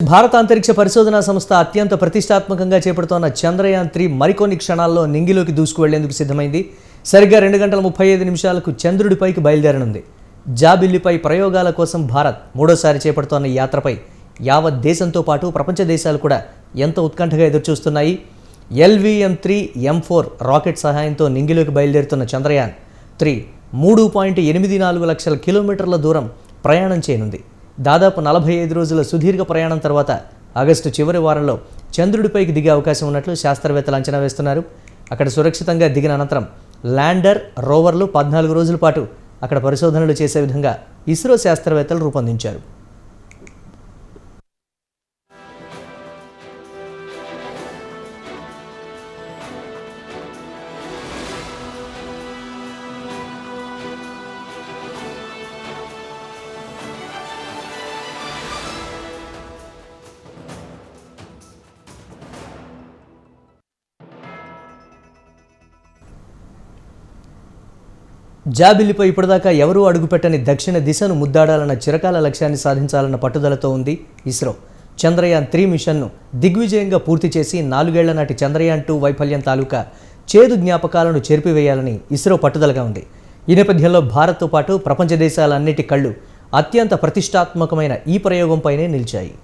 భారత అంతరిక్ష పరిశోధనా సంస్థ అత్యంత ప్రతిష్టాత్మకంగా చేపడుతోన్న చంద్రయాన్-3 మరికొన్ని క్షణాల్లో నింగిలోకి దూసుకువెళ్లేందుకు సిద్ధమైంది. సరిగ్గా 2 గంటల 35 నిమిషాలకు చంద్రుడిపైకి బయలుదేరనుంది. జాబిల్లిపై ప్రయోగాల కోసం భారత్ మూడోసారి చేపడుతోన్న ఈ యాత్రపై యావత్ దేశంతో పాటు ప్రపంచ దేశాలు కూడా ఎంతో ఉత్కంఠగా ఎదురుచూస్తున్నాయి. LVM-3 M4 రాకెట్ సహాయంతో నింగిలోకి బయలుదేరుతున్న చంద్రయాన్-3 3.84 లక్షల కిలోమీటర్ల దూరం ప్రయాణం చేయనుంది. దాదాపు 45 రోజుల సుదీర్ఘ ప్రయాణం తర్వాత ఆగస్టు చివరి వారంలో చంద్రుడిపైకి దిగే అవకాశం ఉన్నట్లు శాస్త్రవేత్తలు అంచనా వేస్తున్నారు. అక్కడ సురక్షితంగా దిగిన అనంతరం ల్యాండర్, రోవర్లు 14 రోజుల పాటు అక్కడ పరిశోధనలు చేసే విధంగా ఇస్రో శాస్త్రవేత్తలు రూపొందించారు. జాబిల్లిపై ఇప్పటిదాకా ఎవరూ అడుగుపెట్టని దక్షిణ దిశను ముద్దాడాలన్న చిరకాల లక్ష్యాన్ని సాధించాలన్న పట్టుదలతో ఉంది ఇస్రో. చంద్రయాన్-3 మిషన్ను దిగ్విజయంగా పూర్తి చేసి 4 ఏళ్ల నాటి చంద్రయాన్-2 వైఫల్యం తాలూకా చేదు జ్ఞాపకాలను చెరిపివేయాలని ఇస్రో పట్టుదలగా ఉంది. ఈ నేపథ్యంలో భారత్తో పాటు ప్రపంచ దేశాలన్నిటి కళ్ళు అత్యంత ప్రతిష్టాత్మకమైన ఈ ప్రయోగంపైనే నిలిచాయి.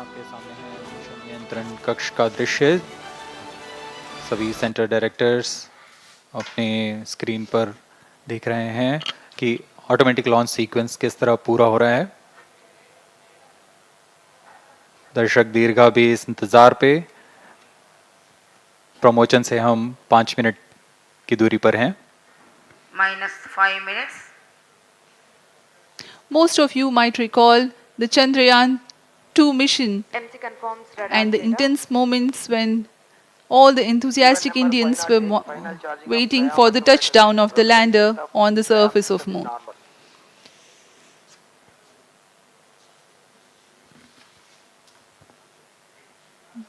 आपके सामने है मिशन नियंत्रण कक्ष का दृश्य। सभी सेंटर डायरेक्टर्स अपने स्क्रीन पर देख रहे हैं कि ऑटोमेटिक लॉन्च सीक्वेंस किस तरह पूरा हो रहा है। दर्शक दीर्घा भी इस इंतज़ार पे। प्रमोशन से हम 5 मिनट की दूरी पर हैं। -5 minutes. Most of you might recall the Chandrayan-2 mission and the intense moments when all the enthusiastic Indians were waiting for the touchdown of the lander on the surface of Moon.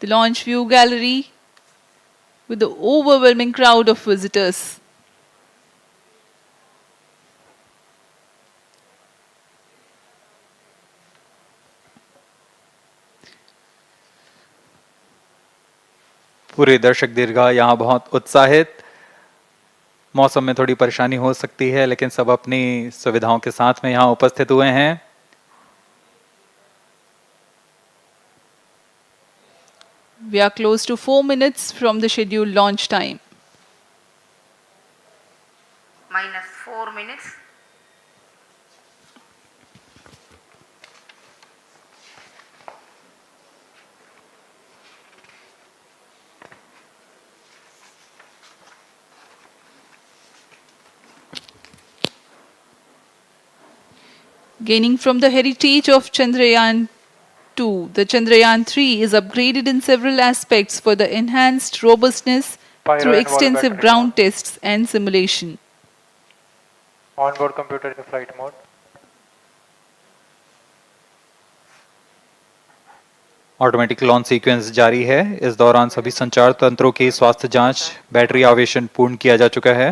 The launch view gallery with the overwhelming crowd of visitors. पूरे दर्शक दीर्घा यहाँ बहुत उत्साहित। मौसम में थोड़ी परेशानी हो सकती है लेकिन सब अपनी सुविधाओं के साथ में यहाँ उपस्थित हुए हैं। We are close to 4 minutes from the scheduled launch time. -4 minutes. Gaining from the heritage of Chandrayan-2, the Chandrayan-3 is upgraded in several aspects for the enhanced robustness through extensive ground tests and simulation. Onboard computer in flight mode. Automatic launch sequence जारी है। इस दौरान सभी संचार तंत्रों की स्वास्थ्य जांच, बैटरी आवेशन पूर्ण किया जा चुका है।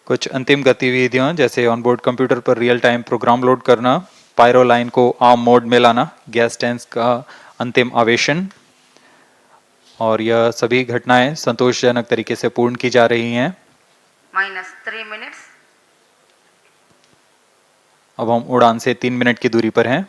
कुछ अंतिम गतिविधियां जैसे ऑनबोर्ड कंप्यूटर पर रियल टाइम प्रोग्राम लोड करना, पायरो लाइन को आर्म मोड में लाना, गैस टैंक्स का अंतिम आवेशन, और यह सभी घटनाएं संतोषजनक तरीके से पूर्ण की जा रही हैं। -3 minutes. अब हम उड़ान से 3 मिनट की दूरी पर हैं।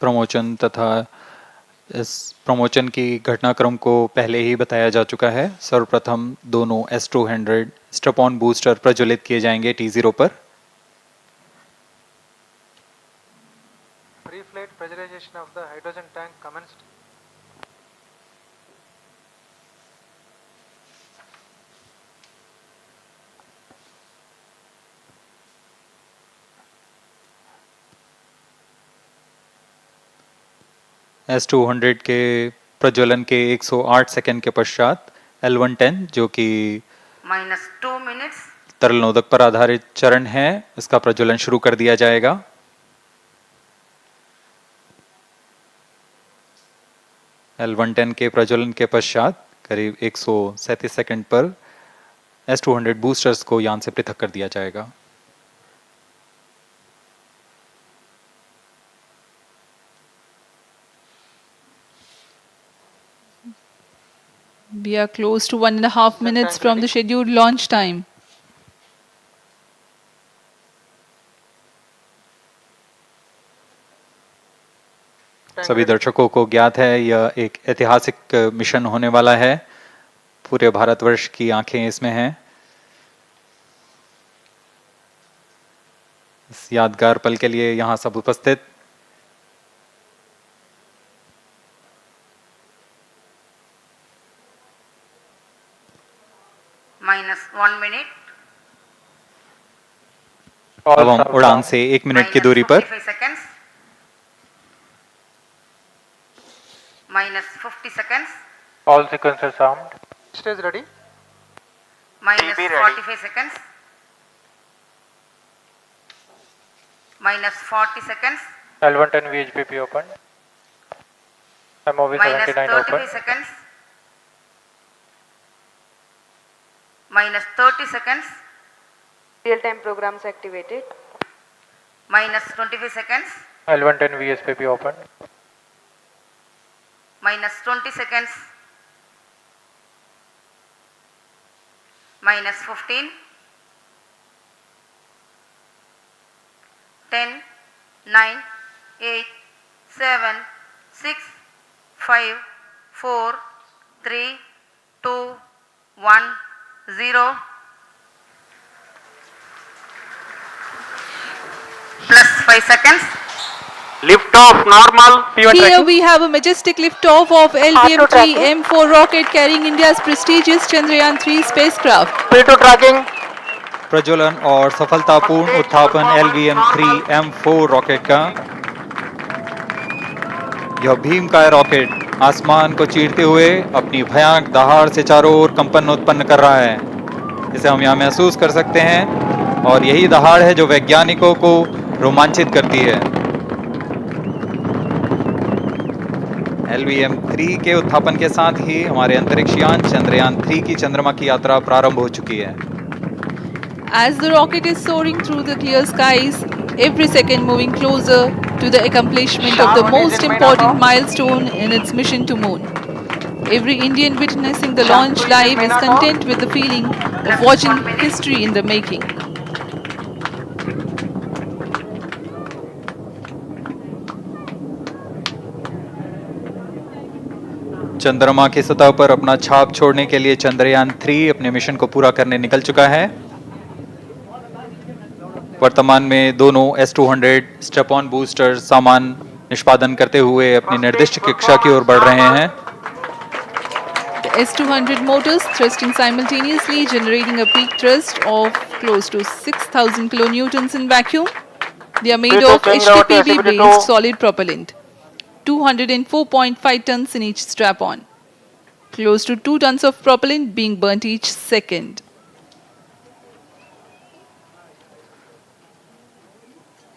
प्रमोशन तथा इस प्रमोशन की घटनाक्रम को पहले ही बताया जा चुका है। सर्वप्रथम दोनों S200 स्ट्रप-ऑन बूस्टर प्रज्वलित किए जाएंगे T0 पर। Pre-flight pressurization of the hydrogen tank commenced. S200 के प्रज्वलन के 108 सेकंड के पश्चात L110 जो कि -2 minutes, तरल नोदक पर आधारित चरण है, इसका प्रज्वलन शुरू कर दिया जाएगा। L110 के प्रज्वलन के पश्चात करीब 137 सेकंड पर S200 बूस्टर्स को यान से पृथक कर दिया जाएगा। We are close to 1.5 minutes from the scheduled launch time. सभी दर्शकों को ज्ञात है यह एक ऐतिहासिक मिशन होने वाला है। पूरे भारतवर्ष की आंखें इसमें हैं। इस यादगार पल के लिए यहाँ सब उपस्थित -1 minute, अब हम उड़ान से 1 मिनट की दूरी पर -45 seconds, -50 seconds, All sequencers armed. Stage ready. -45 seconds, -40 seconds, L110 VHPP opened. MOV 79 -35 open. seconds, -30 seconds, Real-time programs activated. -25 seconds, L110 VSPP opened. -20 seconds, -15, 10, 9, 8, 7, 6, 5, 4, 3, 2, 1, 0. Plus 5 seconds. Lift off normal. Here we have a majestic liftoff of LVM-3 M4 rocket carrying India's prestigious Chandrayan-3 spacecraft. P2 tracking. प्रज्वलन और सफलतापूर्ण उत्थापन LVM-3 M4 rocket का। यह भीमकाय rocket आसमान को चीरते हुए अपनी भयानक दहाड़ से चारों ओर कंपन उत्पन्न कर रहा है। इसे हम यहाँ महसूस कर सकते हैं और यही दहाड़ है जो वैज्ञानिकों को रोमांचित करती है। LVM-3 के उत्थापन के साथ ही हमारे अंतरिक्ष यान चंद्रयान-3 की चंद्रमा की यात्रा प्रारंभ हो चुकी है। As the rocket is soaring through the clear skies, every second moving closer to the accomplishment of the most important milestone in its mission to moon. Every Indian witnessing the launch live is content with the feeling of watching history in the making. चंद्रमा की सतह पर अपना छाप छोड़ने के लिए चंद्रयान-3 अपने मिशन को पूरा करने निकल चुका है। वर्तमान में दोनों S200 स्टेप ऑन बूस्टर सामान निष्पादन करते हुए अपनी निर्दिष्ट कक्षा की ओर बढ़ रहे हैं। The S200 motors thrusting simultaneously, generating a peak thrust of close to 6,000 kilonewtons in vacuum. They are made of HTPB-based solid propellant, 204.5 tons in each strap-on. Close to 2 tons of propellant being burnt each second.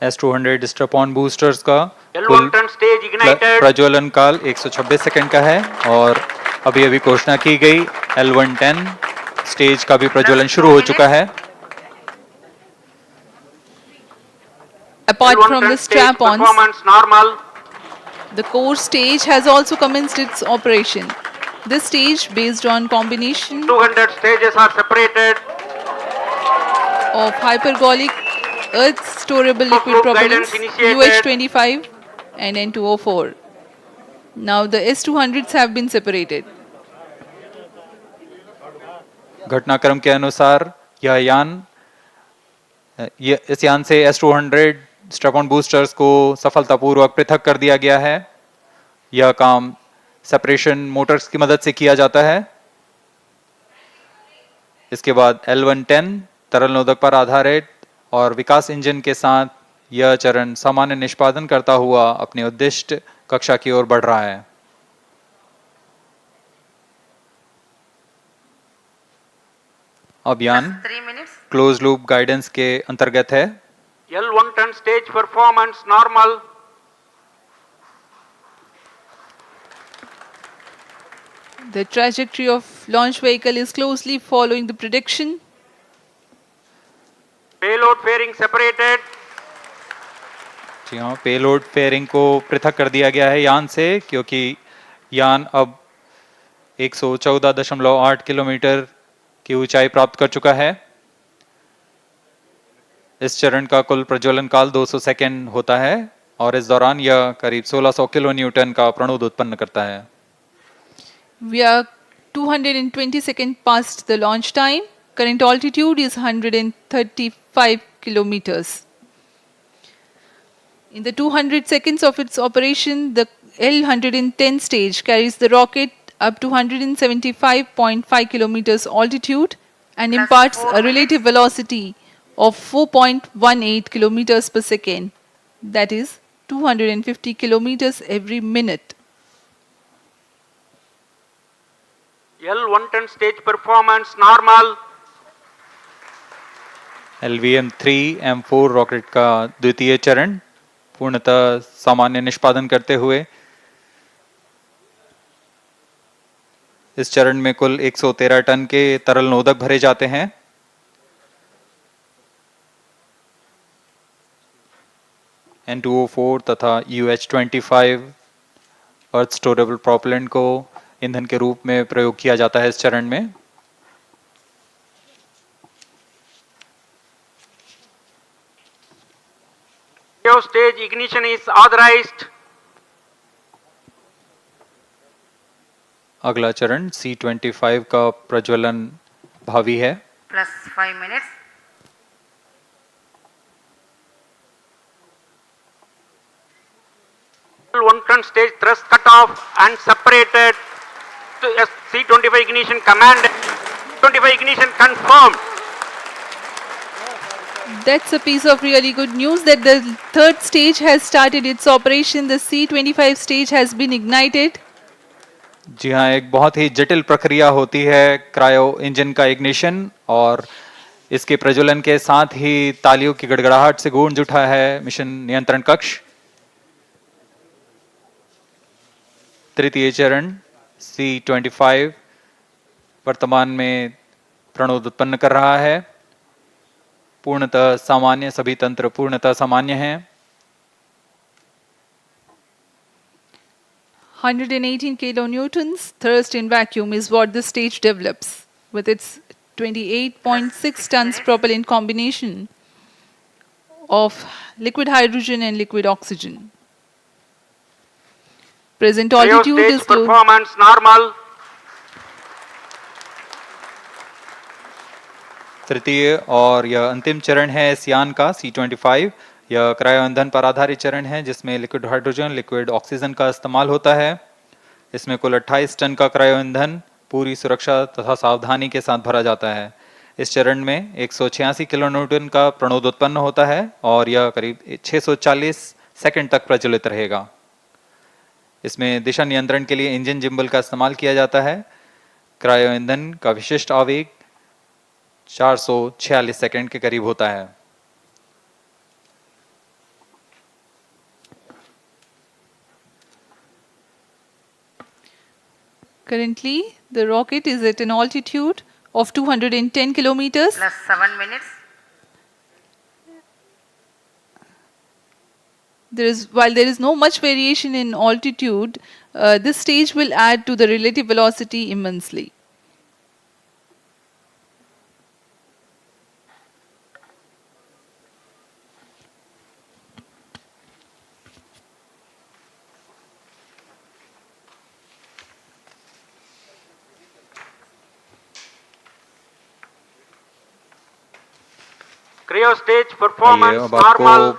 S200 step on boosters का कुल L110 stage ignited. प्रज्वलन काल 126 second का है और अभी अभी घोषणा की गई L110 स्टेज का भी प्रज्वलन शुरू हो चुका है। Apart from the L110 stage strap-ons, performance normal. the core stage has also commenced its operation. This stage, based on combination 200 stages are separated. of hypergolic earth storable liquid Group propellants guidance initiated. UH-25 and N204. Now the S200s have been separated. घटनाक्रम के अनुसार यह यान इस यान से S200 step on boosters को सफलतापूर्वक पृथक कर दिया गया है। यह काम सेपरेशन मोटर्स की मदद से किया जाता है। इसके बाद L110 तरल नोदक पर आधारित और विकास इंजन के साथ यह चरण सामान्य निष्पादन करता हुआ अपने उद्दिष्ट कक्षा की ओर बढ़ रहा है। अब यान 3 minutes. क्लोज लूप गाइडेंस के अंतर्गत है। L1 turn stage performance normal. The trajectory of launch vehicle is closely following the prediction. Payload fairing separated. जी हाँ, पेलोड फेयरिंग को पृथक कर दिया गया है यान से, क्योंकि यान अब 114.8 किलोमीटर की ऊंचाई प्राप्त कर चुका है। इस चरण का कुल प्रज्वलन काल 200 सेकेंड होता है और इस दौरान यह करीब 1600 किलो न्यूटन का प्रणोद उत्पन्न करता है। We are 220 seconds past the launch time. Current altitude is 135 kilometers. In the 200 seconds of its operation, the L-110 stage carries the rocket up to 175.5 kilometers altitude and Plus imparts 4 a relative velocity of 4.18 kilometers per second, that is 250 kilometers every minute. L1 turn stage performance normal. LVM-3 M4 rocket का द्वितीय चरण पूर्णतः सामान्य निष्पादन करते हुए इस चरण में कुल 113 टन के तरल नोदक भरे जाते हैं। N2O4 तथा UH-25 अर्थ स्टोरेबल प्रोपेलेंट को ईंधन के रूप में प्रयोग किया जाता है इस चरण में। Stage ignition is authorized. अगला चरण C-25 का प्रज्वलन भावी है। Plus 5 minutes. L1 turn stage thrust cut off and separated. To C25 ignition command. 25 ignition confirmed. That's a piece of really good news that the third stage has started its operation. The C-25 stage has been ignited. जी हाँ, एक बहुत ही जटिल प्रक्रिया होती है cryo engine का ignition, और इसके प्रज्वलन के साथ ही तालियों की गड़गड़ाहट से गूंज उठा है मिशन नियंत्रण कक्ष। तृतीय चरण C-25 वर्तमान में प्रणोद उत्पन्न कर रहा है। पूर्णतः सामान्य, सभी तंत्र पूर्णतः सामान्य हैं। 118 kilonewtons thrust in vacuum is what the stage develops with its 28.6 tons propellant combination of liquid hydrogen and liquid oxygen. Present altitude Stage is low. performance normal. तृतीय और यह अंतिम चरण है इस यान का C-25। यह क्रायो ईंधन पर आधारित चरण है जिसमें लिक्विड हाइड्रोजन, लिक्विड ऑक्सीजन का इस्तेमाल होता है। इसमें कुल 28 टन का क्रायो ईंधन पूरी सुरक्षा तथा सावधानी के साथ भरा जाता है। इस चरण में 186 किलो न्यूटन का प्रणोद उत्पन्न होता है और यह करीब 640 सेकंड तक प्रज्वलित रहेगा। इसमें दिशा नियंत्रण के लिए इंजन जिम्बल का इस्तेमाल किया जाता है। क्रायो ईंधन का विशिष्ट आवेग 446 सेकंड के करीब होता है। Currently, the rocket is at an altitude of 210 kilometers. Plus 7 minutes. While there is no much variation in altitude, this stage will add to the relative velocity immensely. Cryo stage आइए performance अब आपको normal.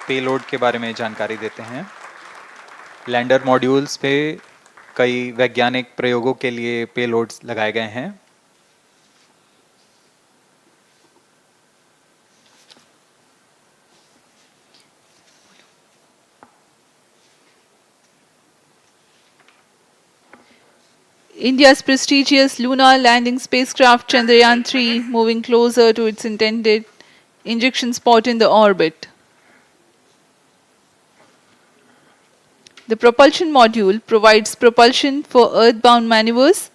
Payload के बारे में जानकारी देते हैं। Lander modules पे कई वैज्ञानिक प्रयोगों के लिए पेलोड्स लगाए गए हैं। India's prestigious lunar landing spacecraft Chandrayan-3 moving closer to its intended injection spot in the orbit. The propulsion module provides propulsion for earthbound maneuvers,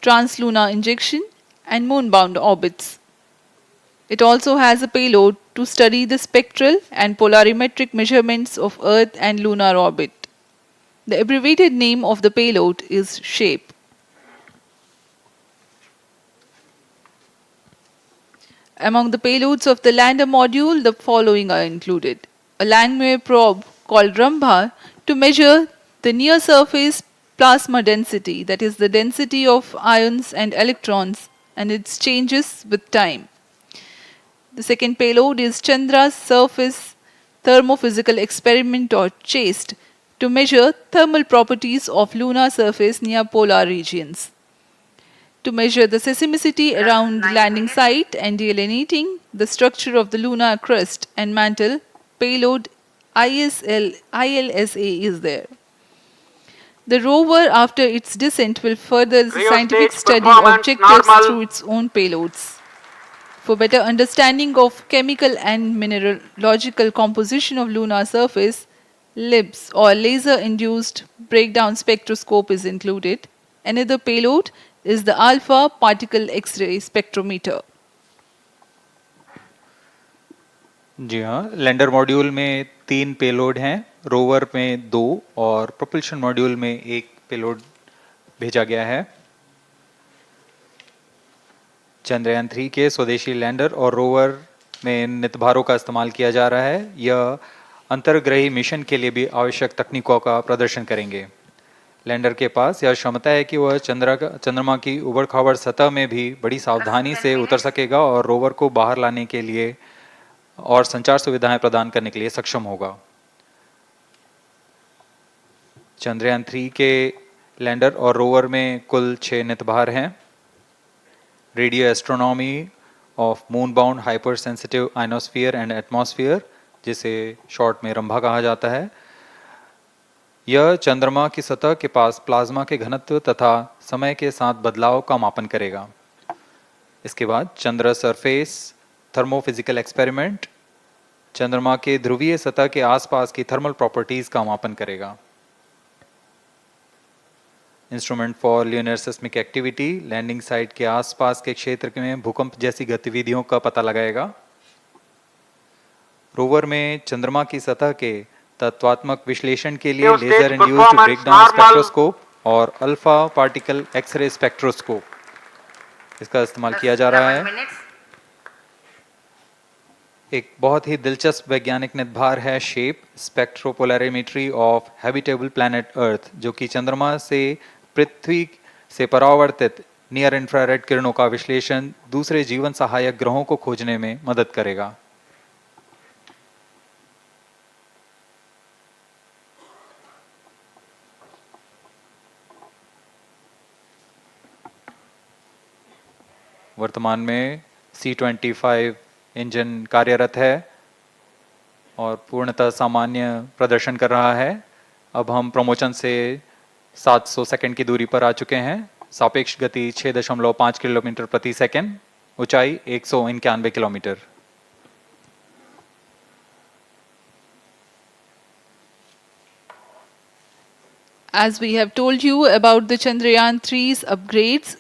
translunar injection, and moonbound orbits. It also has a payload to study the spectral and polarimetric measurements of Earth and lunar orbit. The abbreviated name of the payload is SHAPE. Among the payloads of the lander module, the following are included. A Langmuir probe called Rambha to measure the near surface plasma density, that is the density of ions and electrons, and its changes with time. The second payload is Chandra's surface thermophysical experiment, or CHASTE, to measure thermal properties of lunar surface near polar regions. To measure the seismicity around the landing site and delineating the structure of the lunar crust and mantle, payload ILSA is there. The rover, after its descent, will further the scientific Cryostage study performance objectives normal. through its own payloads. For better understanding of chemical and mineralogical composition of lunar surface, LIBS, or laser-induced breakdown spectroscope, is included. Another payload is the alpha particle X-ray spectrometer. जी हाँ, lander module में 3 payload हैं, rover में 2 और propulsion module में 1 payload भेजा गया है। चंद्रयान 3 के स्वदेशी लैंडर और रोवर में नितभारों का इस्तेमाल किया जा रहा है। यह अंतर्ग्रही मिशन के लिए भी आवश्यक तकनीकों का प्रदर्शन करेंगे। लैंडर के पास यह क्षमता है कि वह चंद्रमा की उबड़-खाबड़ सतह में भी बड़ी सावधानी से उतर सकेगा और रोवर को बाहर लाने के लिए और संचार सुविधाएं प्रदान करने के लिए सक्षम होगा। चंद्रयान 3 के लैंडर और रोवर में कुल 6 नितभार हैं। Radio astronomy of moon bound hyper sensitive ionosphere and atmosphere, जिसे शॉर्ट में रंभा कहा जाता है, यह चंद्रमा की सतह के पास प्लाज्मा के घनत्व तथा समय के साथ बदलाव का मापन करेगा। इसके बाद चंद्र सरफेस थर्मोफिजिकल एक्सपेरिमेंट चंद्रमा के ध्रुवीय सतह के आसपास की थर्मल प्रॉपर्टीज का मापन करेगा। Instrument for lunar seismic activity landing site के आसपास के क्षेत्र में भूकंप जैसी गतिविधियों का पता लगाएगा। रोवर में चंद्रमा की सतह के तत्वात्मक विश्लेषण के लिए लेजर इंड्यूस्ड ब्रेकडाउन स्पेक्ट्रोस्कोप और अल्फा पार्टिकल एक्सरे स्पेक्ट्रोस्कोप इसका इस्तेमाल किया जा रहा है। एक बहुत ही दिलचस्प वैज्ञानिक नितभार है shape स्पेक्ट्रोपोलैरिमेट्री of habitable planet earth, जो कि चंद्रमा से पृथ्वी से परावर्तित नियर इंफ्रारेड किरणों का विश्लेषण दूसरे जीवन सहायक ग्रहों को खोजने में मदद करेगा। वर्तमान में C-25 इंजन कार्यरत है और पूर्णतः सामान्य प्रदर्शन कर रहा है। अब हम प्रमोशन से 700 सेकंड की दूरी पर आ चुके हैं। सापेक्ष गति 6.5 किलोमीटर प्रति सेकंड, ऊंचाई 191 kilometre. As we have told you about the Chandrayan-3's upgrades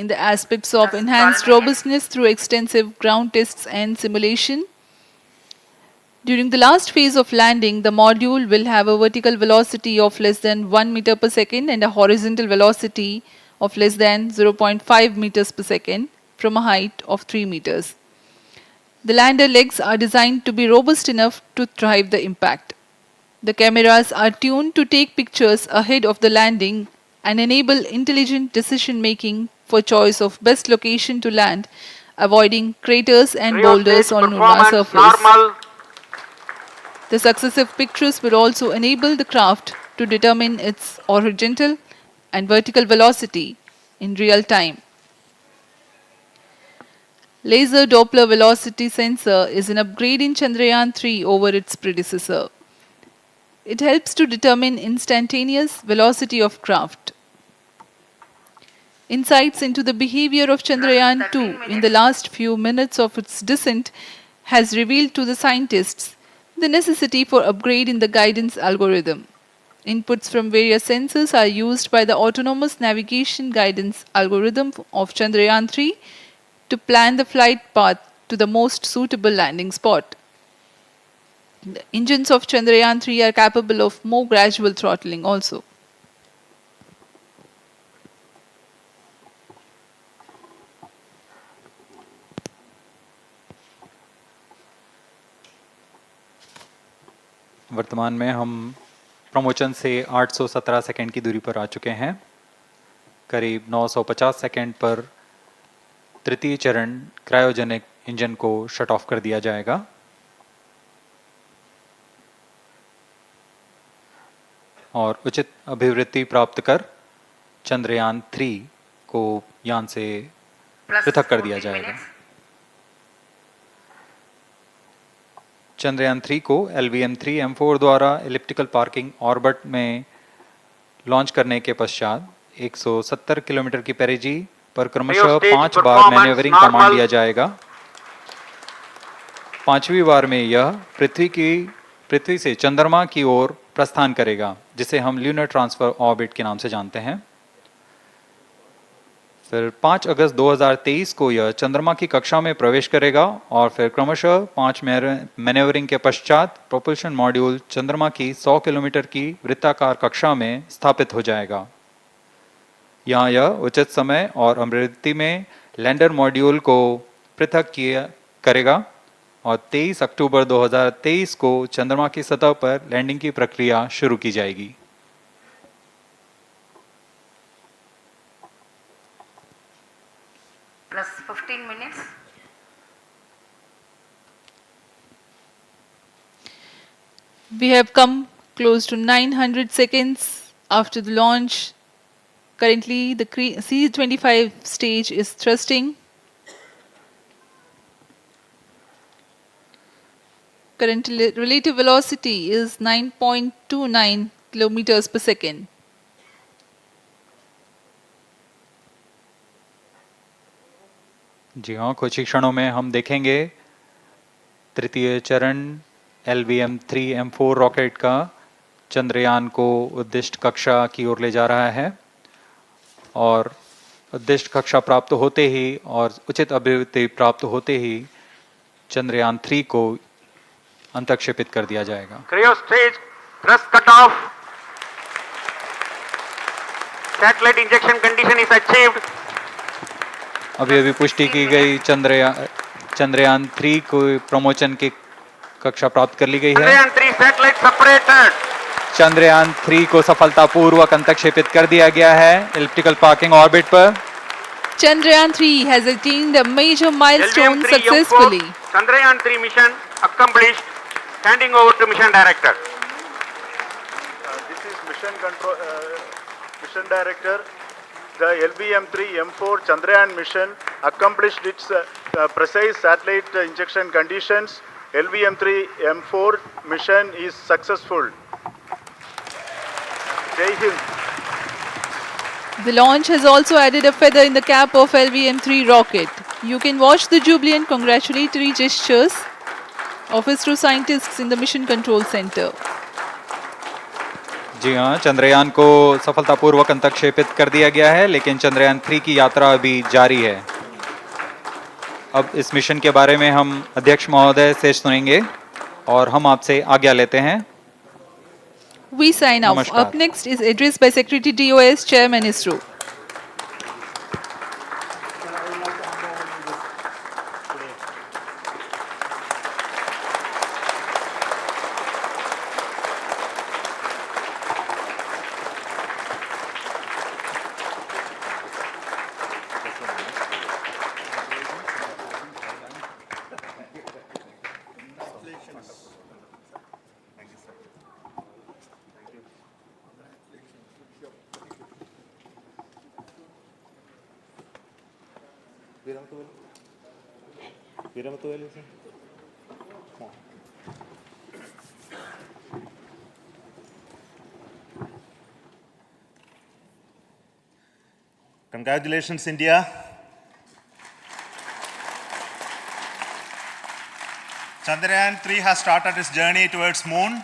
in the aspects of enhanced robustness through extensive ground tests and simulation, during the last phase of landing, the module will have a vertical velocity of less than 1 meter per second and a horizontal velocity of less than 0.5 meters per second from a height of 3 meters. The lander legs are designed to be robust enough to thrive the impact. The cameras are tuned to take pictures ahead of the landing and enable intelligent decision making for choice of best location to land, avoiding craters and boulders on lunar surface. Normal. The successive pictures will also enable the craft to determine its horizontal and vertical velocity in real time. Laser Doppler velocity sensor is an upgrade in Chandrayan-3 over its predecessor. It helps to determine instantaneous velocity of craft. Insights into the behavior of Chandrayaan-2 in the last few minutes of its descent has revealed to the scientists the necessity for upgrade in the guidance algorithm. Inputs from various sensors are used by the autonomous navigation guidance algorithm of Chandrayaan-3 to plan the flight path to the most suitable landing spot. The engines of Chandrayaan-3 are capable of more gradual throttling also. वर्तमान में हम promotion से 817 second की दूरी पर आ चुके हैं। करीब 950 सेकंड पर तृतीय चरण क्रायोजेनिक इंजन को शट ऑफ कर दिया जाएगा और उचित अभिवृद्धि प्राप्त कर चंद्रयान 3 को यान से पृथक कर दिया जाएगा। चंद्रयान 3 को LVM-3 M4 द्वारा एलिप्टिकल पार्किंग ऑर्बिट में लॉन्च करने के पश्चात 170 किलोमीटर की पेरिजी पर क्रमशः 5 बार मैन्यूवरिंग कमांड दिया जाएगा। 5वीं बार में यह पृथ्वी से चंद्रमा की ओर प्रस्थान करेगा, जिसे हम ल्यूनर ट्रांसफर ऑर्बिट के नाम से जानते हैं। फिर 5 अगस्त 2023 को यह चंद्रमा की कक्षा में प्रवेश करेगा और फिर क्रमशः 5 मैन्यूवरिंग के पश्चात प्रोपल्शन मॉड्यूल चंद्रमा की 100 किलोमीटर की वृत्ताकार कक्षा में स्थापित हो जाएगा। यहाँ यह उचित समय और अभिवृद्धि में लैंडर मॉड्यूल को पृथक करेगा और 23 अक्टूबर 2023 को चंद्रमा की सतह पर लैंडिंग की प्रक्रिया शुरू की जाएगी। Plus 15 minutes. We have come close to 900 seconds after the launch. Currently, the C-25 stage is thrusting. Current relative velocity is 9.29 kilometers per second. जी हाँ, कुछ ही क्षणों में हम देखेंगे तृतीय चरण LVM-3 M4 रॉकेट का चंद्रयान को उद्दिष्ट कक्षा की ओर ले जा रहा है और उद्दिष्ट कक्षा प्राप्त होते ही और उचित अभिवृद्धि प्राप्त होते ही चंद्रयान 3 को अंतक्षेपित कर दिया जाएगा। Cryo stage thrust cut off. Satellite injection condition is achieved. अभी पुष्टि की गई चंद्रयान 3 को प्रमोशन की कक्षा प्राप्त कर ली गई है। Chandrayaan 3 satellite separated. चंद्रयान 3 को सफलतापूर्वक अंतक्षेपित कर दिया गया है एलिप्टिकल पार्किंग ऑर्बिट पर। Chandrayaan-3 has attained a major milestone LVM-3 successfully. Chandrayaan 3 mission accomplished. Handing over to mission director. This is mission director. The LVM-3 M4 Chandrayaan mission accomplished its precise satellite injection conditions. LVM-3 M4 mission is successful. Jai Hind. The launch has also added a feather in the cap of LVM-3 rocket. You can watch the jubilant congratulatory gestures of ISRO scientists in the Mission Control Center. जी हाँ, चंद्रयान को सफलतापूर्वक अंतक्षेपित कर दिया गया है, लेकिन चंद्रयान 3 की यात्रा अभी जारी है। अब इस मिशन के बारे में हम अध्यक्ष महोदय से सुनेंगे और हम आपसे आज्ञा लेते हैं। We sign off. नमस्कार। Up next is address by Secretary DOS, Chairman ISRO. Congratulations, India. Chandrayan-3 has started its journey towards moon.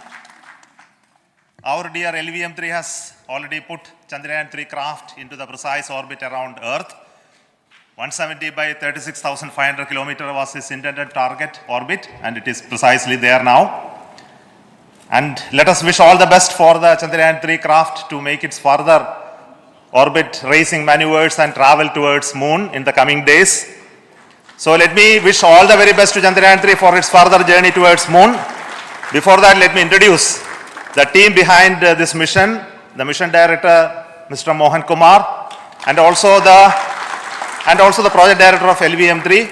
Our dear LVM-3 has already put Chandrayan-3 craft into the precise orbit around Earth. 170 by 36,500 kilometers was its intended target orbit, and it is precisely there now. And let us wish all the best for the Chandrayan-3 craft to make its further orbit racing maneuvers and travel towards moon in the coming days. So let me wish all the very best to Chandrayan-3 for its further journey towards moon. Before that, let me introduce the team behind this mission, the mission director, Mr. Mohan Kumar, and also the project director of LVM3,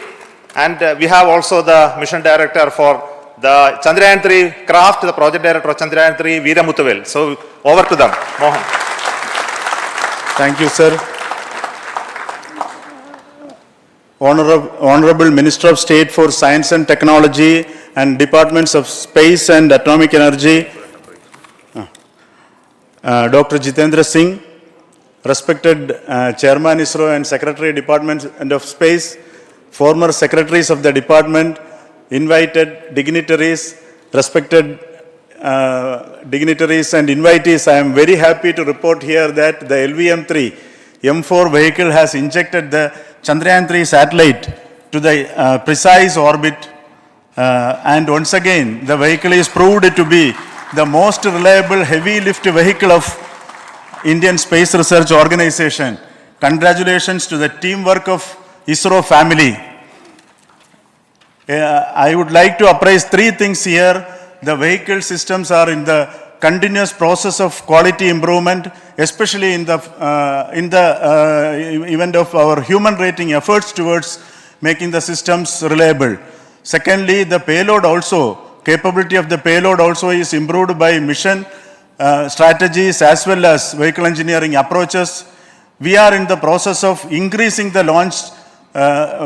and we have also the mission director for the Chandrayan-3 craft, the project director of Chandrayan-3, Veera Muthuvel. So over to them, Mohan. Thank you, sir. Honorable Minister of State for Science and Technology and Departments of Space and Atomic Energy, Dr. Jitendra Singh, respected Chairman ISRO and Secretary Department of Space, former Secretaries of the Department, invited dignitaries, respected dignitaries and invitees, I am very happy to report here that the LVM-3 M4 vehicle has injected the Chandrayan-3 satellite to the precise orbit, and once again the vehicle is proved to be the most reliable heavy lift vehicle of Indian Space Research Organization. Congratulations to the teamwork of ISRO family. I would like to appraise three things here. The vehicle systems are in the continuous process of quality improvement, especially in the event of our human rating efforts towards making the systems reliable. Secondly, the payload also, capability of the payload also is improved by mission strategies as well as vehicle engineering approaches. We are in the process of increasing the launch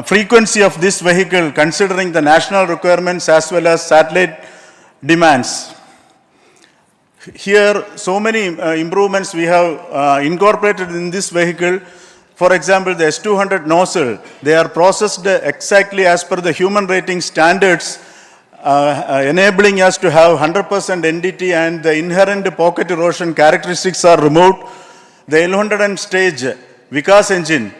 frequency of this vehicle considering the national requirements as well as satellite demands. Here, so many improvements we have incorporated in this vehicle. For example, the S200 nozzle, they are processed exactly as per the human rating standards, enabling us to have 100% NDT, and the inherent pocket erosion characteristics are removed. The L100 stage Vikas engine,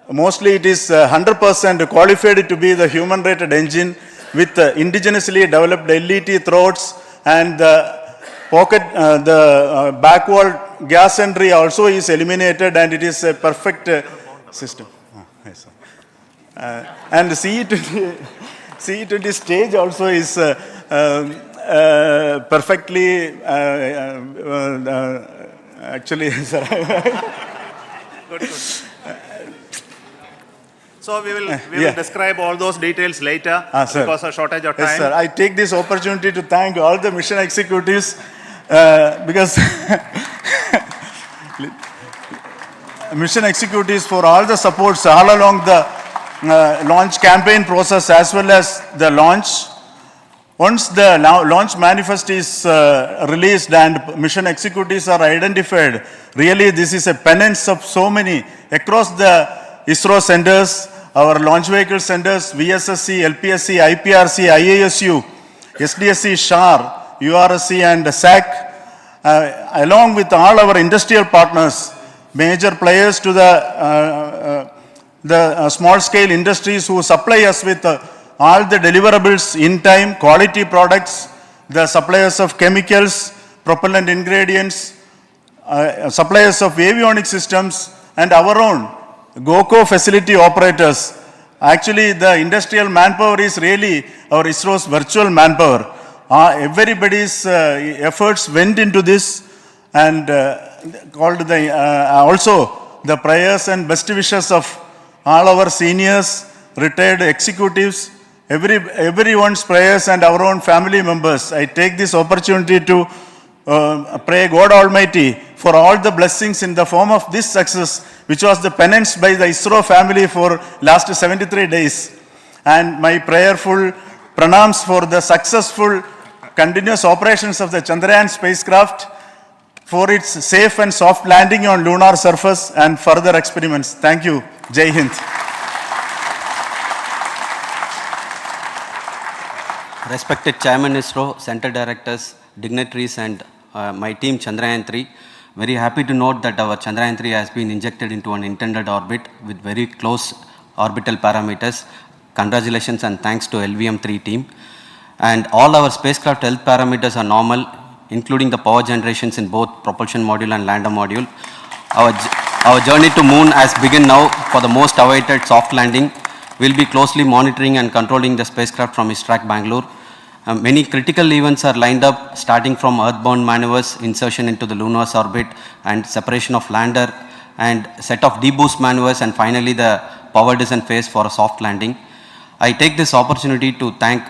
mostly it is 100% qualified to be the human rated engine with indigenously developed LET throats, and the pocket, the backward gas entry also is eliminated, and it is a perfect system. Yes, and the CE20 stage also is perfectly, actually, sir. Good. So we will describe all those details later because of shortage of time. Yes, sir. I take this opportunity to thank all the mission executives because mission executives for all the supports all along the launch campaign process as well as the launch. Once the launch manifest is released and mission executives are identified, really this is a penance of so many across the ISRO centers, our launch vehicle centers, VSSC, LPSC, IPRC, IASU, SDSC, SHAR, URSC and SAC, along with all our industrial partners, major players to the small scale industries who supply us with all the deliverables in time, quality products, the suppliers of chemicals, propellant ingredients, suppliers of avionics systems, and our own GOCO facility operators. Actually, the industrial manpower is really our ISRO's virtual manpower. Everybody's efforts went into this, and called the also the prayers and best wishes of all our seniors, retired executives, everyone's prayers and our own family members. I take this opportunity to pray God Almighty for all the blessings in the form of this success, which was the penance by the ISRO family for last 73 days. And my prayerful pranams for the successful continuous operations of the Chandrayaan spacecraft for its safe and soft landing on lunar surface and further experiments. Thank you. Jai Hind. Respected Chairman ISRO, Center Directors, dignitaries and my team Chandrayan-3, very happy to note that our Chandrayan-3 has been injected into an intended orbit with very close orbital parameters. Congratulations and thanks to LVM-3 team. And all our spacecraft health parameters are normal, including the power generations in both propulsion module and lander module. Our journey to moon has begun now for the most awaited soft landing. We'll be closely monitoring and controlling the spacecraft from ISRAC Bangalore. Many critical events are lined up, starting from earthbound maneuvers, insertion into the lunar orbit, and separation of lander, and set of deboost maneuvers, and finally the power descent phase for a soft landing. I take this opportunity to thank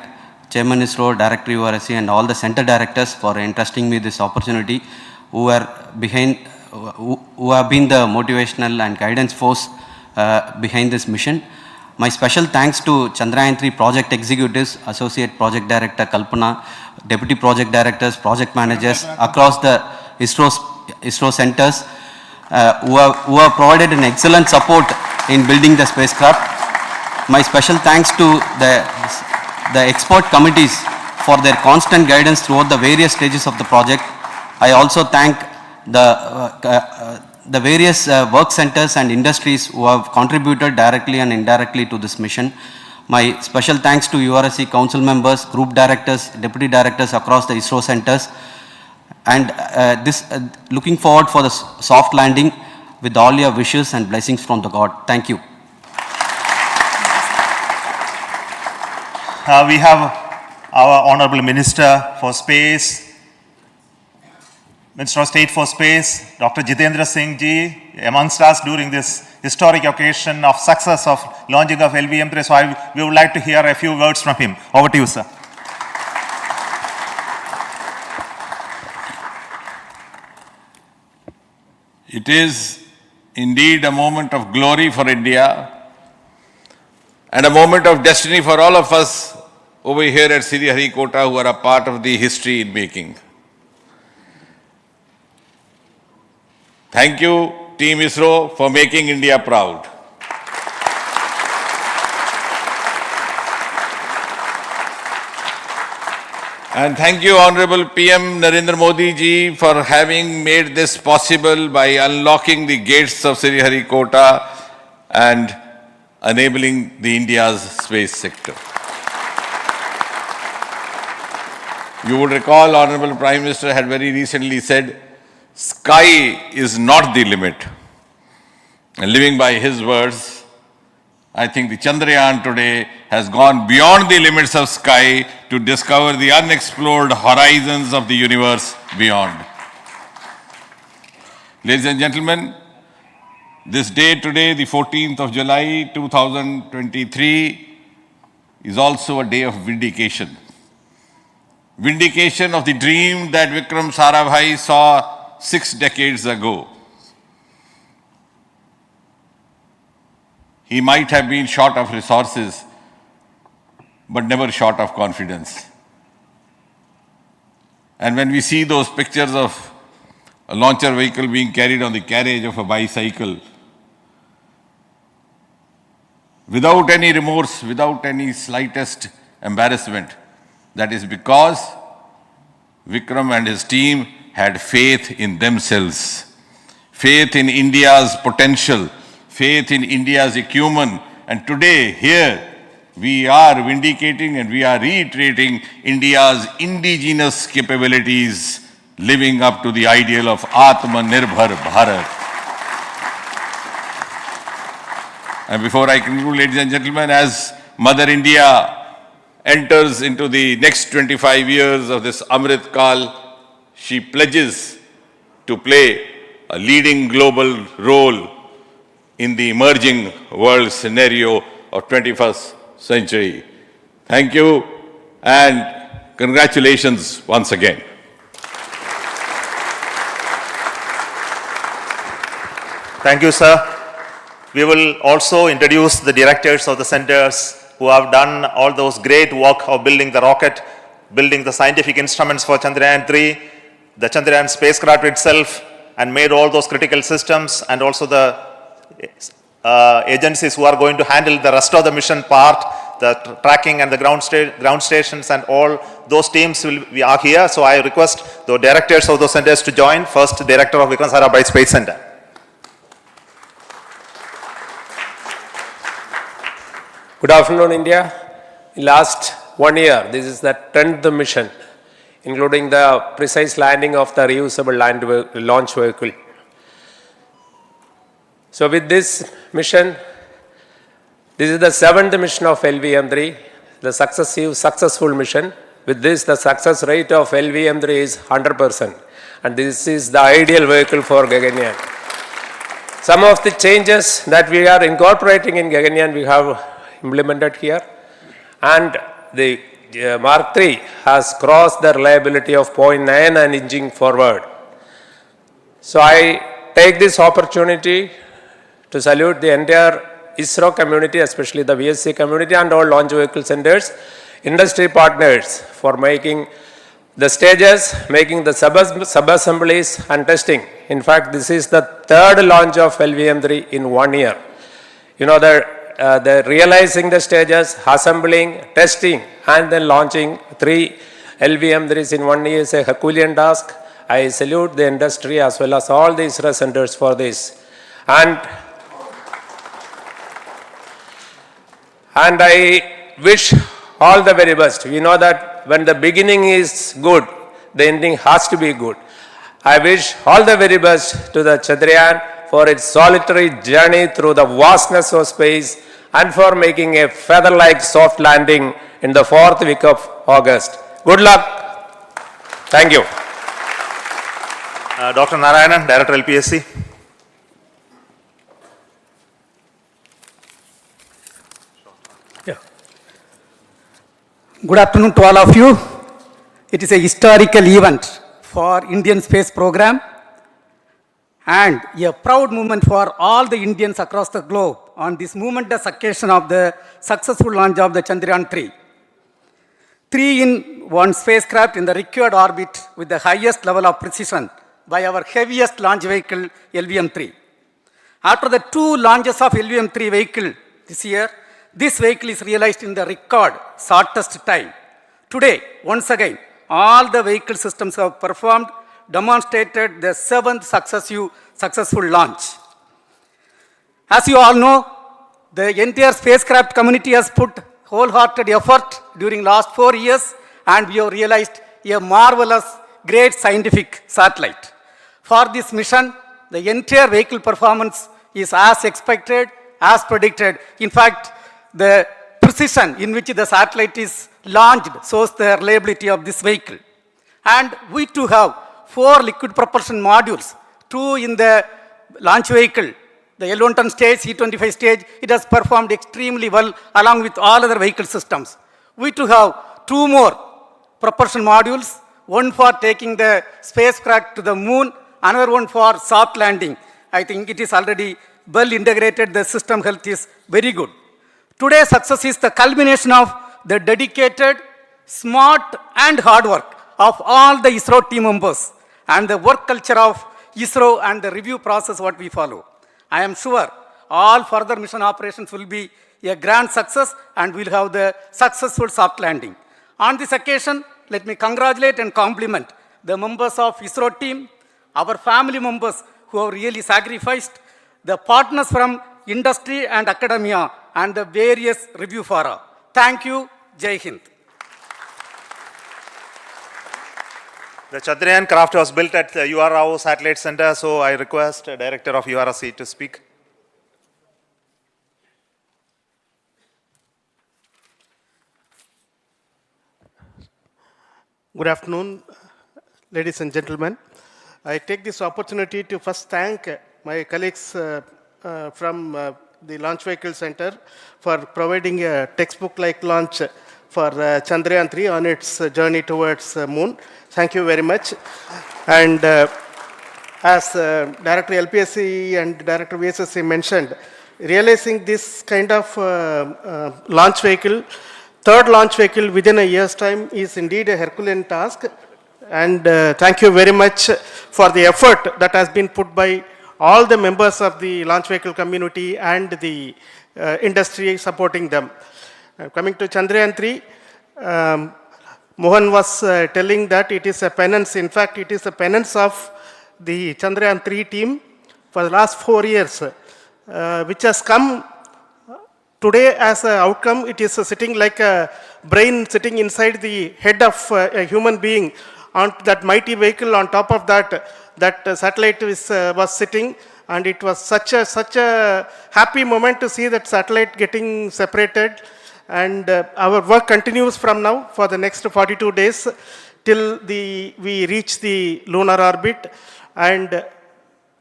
Chairman ISRO, Director URSC, and all the center directors for entrusting me this opportunity, who have been the motivational and guidance force behind this mission. My special thanks to Chandrayan-3 project executives, Associate Project Director Kalpana, Deputy Project Directors, Project Managers across the ISRO centers who have provided an excellent support in building the spacecraft. My special thanks to the expert committees for their constant guidance throughout the various stages of the project. I also thank the various work centers and industries who have contributed directly and indirectly to this mission. My special thanks to URSC council members, group directors, deputy directors across the ISRO centers, and looking forward for the soft landing with all your wishes and blessings from the God. Thank you. We have our Honorable Minister for Space, Minister of State for Space, Dr. Jitendra Singh ji, amongst us during this historic occasion of success of launching of LVM-3. So we would like to hear a few words from him. Over to you, sir. It is indeed a moment of glory for India and a moment of destiny for all of us over here at Sriharikota who are a part of the history in making. Thank you, Team ISRO, for making India proud. And thank you, Honorable PM Narendra Modi ji, for having made this possible by unlocking the gates of Sriharikota and enabling the India's space sector. You would recall, Honorable Prime Minister had very recently said, sky is not the limit. And living by his words, I think the Chandrayaan today has gone beyond the limits of sky to discover the unexplored horizons of the universe beyond. Ladies and gentlemen, this day today, the 14th of July 2023, is also a day of vindication. Vindication of the dream that Vikram Sarabhai saw 6 decades ago. He might have been short of resources, but never short of confidence. And when we see those pictures of a launcher vehicle being carried on the carriage of a bicycle, without any remorse, without any slightest embarrassment, that is because Vikram and his team had faith in themselves, faith in India's potential, faith in India's acumen. And today, here, we are vindicating and we are reiterating India's indigenous capabilities, living up to the ideal of Atmanirbhar Bharat. And before I conclude, ladies and gentlemen, as Mother India enters into the next 25 years of this Amrit Kal, she pledges to play a leading global role in the emerging world scenario of 21st century. Thank you and congratulations once again. Thank you, sir. We will also introduce the directors of the centers who have done all those great work of building the rocket, building the scientific instruments for Chandrayaan-3. the Chandrayaan spacecraft itself and made all those critical systems, and also the agencies who are going to handle the rest of the mission part, the tracking and the ground stations, and all those teams are here. So I request the directors of those centers to join. First, Director of Vikram Sarabhai Space Center. Good afternoon, India. In last 1 year, this is the 10th mission, including the precise landing of the reusable launch vehicle. So with this mission, this is the 7th mission of LVM-3, the successful mission. With this, the success rate of LVM-3 is 100%, and this is the ideal vehicle for Gaganyaan. Some of the changes that we are incorporating in Gaganyaan, we have implemented here, and the Mark III has crossed the reliability of 0.9 and inching forward. So I take this opportunity to salute the entire ISRO community, especially the VSC community and all launch vehicle centers, industry partners for making the stages, making the sub-assemblies and testing. In fact, this is the 3rd launch of LVM-3 in 1 year. You know, the realizing the stages, assembling, testing, and then launching 3 LVM-3s in 1 year is a Herculean task. I salute the industry as well as all the ISRO centers for this. And I wish all the very best. We know that when the beginning is good, the ending has to be good. I wish all the very best to the Chandrayaan for its solitary journey through the vastness of space and for making a feather-like soft landing in the 4th week of August. Good luck. Thank you. Dr. Narayanan, Director LPSC. Good afternoon to all of you. It is a historical event for Indian space program and a proud moment for all the Indians across the globe on this momentous occasion of the successful launch of the Chandrayaan-3. 3-in-1 spacecraft in the required orbit with the highest level of precision by our heaviest launch vehicle, LVM-3. After the 2 launches of LVM-3 vehicle this year, this vehicle is realized in the record shortest time. Today, once again, all the vehicle systems have performed, demonstrated the 7th successful launch. As you all know, the entire spacecraft community has put wholehearted effort during last 4 years, and we have realized a marvelous, great scientific satellite. For this mission, the entire vehicle performance is as expected, as predicted. In fact, the precision in which the satellite is launched shows the reliability of this vehicle. And we too have 4 liquid propulsion modules, 2 in the launch vehicle. The L110 stage, C25 stage, it has performed extremely well along with all other vehicle systems. We too have 2 more propulsion modules, one for taking the spacecraft to the moon, another one for soft landing. I think it is already well integrated, the system health is very good. Today's success is the culmination of the dedicated, smart and hard work of all the ISRO team members and the work culture of ISRO and the review process what we follow. I am sure all further mission operations will be a grand success and we'll have the successful soft landing. On this occasion, let me congratulate and compliment the members of ISRO team, our family members who have really sacrificed, the partners from industry and academia, and the various review fora. Thank you. Jai Hind. The Chandrayaan craft was built at the UR Rao Satellite Center, so I request the Director of URC to speak. Good afternoon, ladies and gentlemen. I take this opportunity to first thank my colleagues from the Launch Vehicle Center for providing a textbook-like launch for Chandrayaan-3 on its journey towards moon. Thank you very much. And as Director LPSC and Director VSSC mentioned, realizing this kind of launch vehicle, 3rd launch vehicle within a year's time is indeed a Herculean task. and thank you very much for the effort that has been put by all the members of the launch vehicle community and the industry supporting them. Coming to Chandrayan-3, Mohan was telling that it is a penance. In fact, it is a penance of the Chandrayan-3 team for the last 4 years, which has come today as an outcome. It is sitting like a brain sitting inside the head of a human being on that mighty vehicle. On top of that, satellite was sitting, and it was such a happy moment to see that satellite getting separated. And our work continues from now for the next 42 days till we reach the lunar orbit and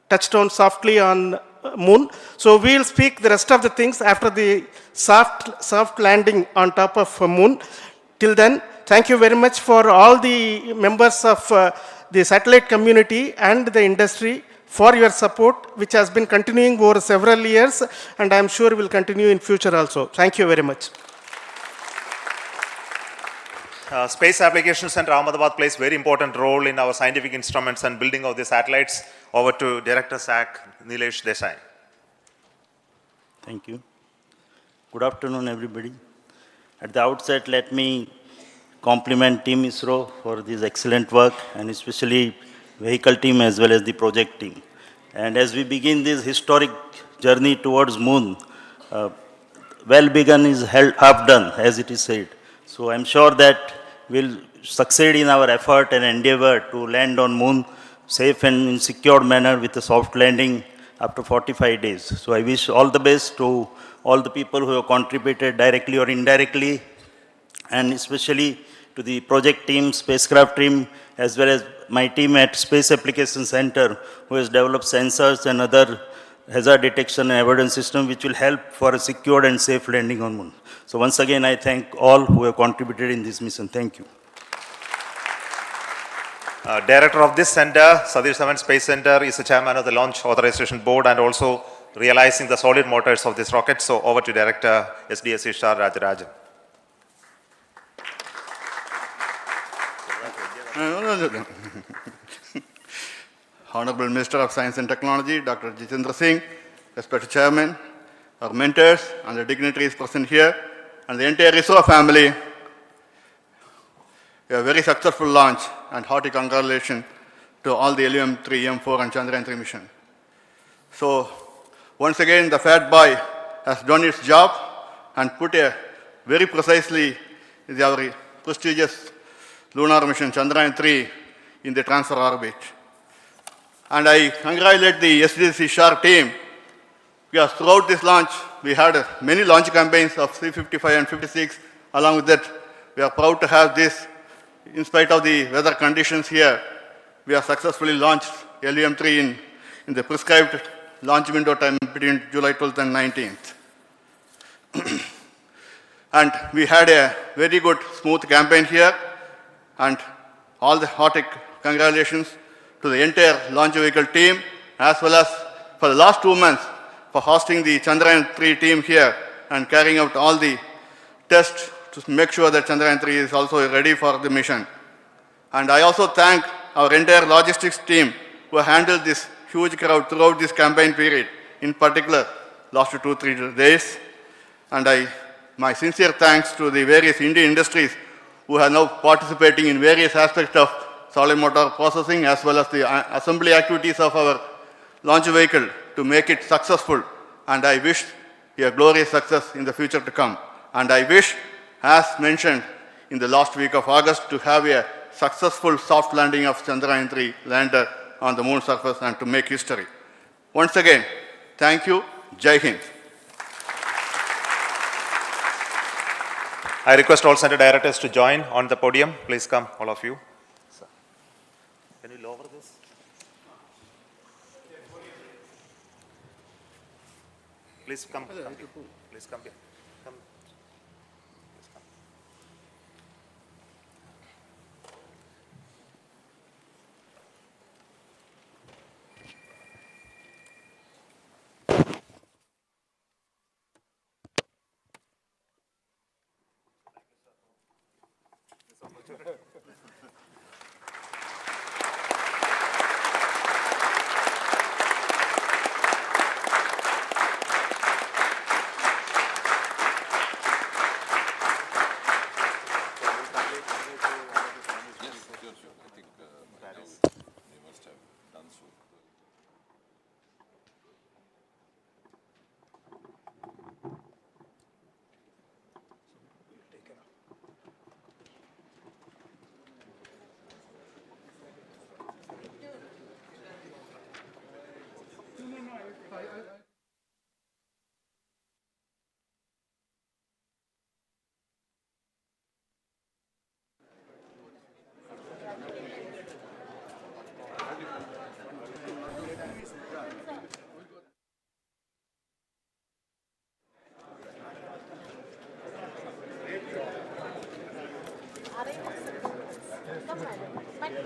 touchdown softly on moon. So we'll speak the rest of the things after the soft landing on top of moon. Till then, thank you very much for all the members of the satellite community and the industry for your support, which has been continuing over several years, and I'm sure will continue in future also. Thank you very much. Space Applications Center Ahmedabad plays very important role in our scientific instruments and building of the satellites. Over to Director SAC, Nilesh Desai. Thank you. Good afternoon, everybody. At the outset, let me compliment Team ISRO for this excellent work, and especially vehicle team as well as the project team. And as we begin this historic journey towards moon, well begun is half done, as it is said. So I'm sure that we'll succeed in our effort and endeavor to land on moon safe and in secured manner with a soft landing after 45 days. So I wish all the best to all the people who have contributed directly or indirectly, and especially to the project team, spacecraft team, as well as my team at Space Application Center, who has developed sensors and other hazard detection and avoidance system which will help for a secured and safe landing on moon. So once again, I thank all who have contributed in this mission. Thank you. Director of this center, Satish Dhawan Space Center, is the chairman of the Launch Authorization Board and also realizing the solid motors of this rocket. So over to Director SDSC Shah Rajarajan. Honorable Minister of Science and Technology, Dr. Jitendra Singh, respected Chairman, our mentors and the dignitaries present here, and the entire ISRO family, a very successful launch and hearty congratulations to all the LVM-3, M4 and Chandrayan-3 mission. So, once again, the fat boy has done its job and put a very precisely our prestigious lunar mission Chandrayan-3 in the transfer orbit. And I congratulate the SDSC SHAR team, because throughout this launch, we had many launch campaigns of C-55 and 56. Along with that, we are proud to have this. In spite of the weather conditions here, we have successfully launched LVM-3 in the prescribed launch window time between July 12th and 19th. And we had a very good, smooth campaign here, and all the hearty congratulations to the entire launch vehicle team, as well as for the last 2 months for hosting the Chandrayan-3 team here and carrying out all the tests to make sure that Chandrayan-3 is also ready for the mission. And I also thank our entire logistics team who handled this huge crowd throughout this campaign period, in particular last 2-3 days. And my sincere thanks to the various Indian industries who are now participating in various aspects of solid motor processing as well as the assembly activities of our launch vehicle to make it successful. And I wish a glorious success in the future to come. And I wish, as mentioned in the last week of August, to have a successful soft landing of Chandrayan-3 lander on the moon surface and to make history. Once again, thank you. Jai Hind. I request all center directors to join on the podium. Please come, all of you. Can you lower this? Please come. Please come here. Come. Please come.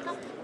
Come,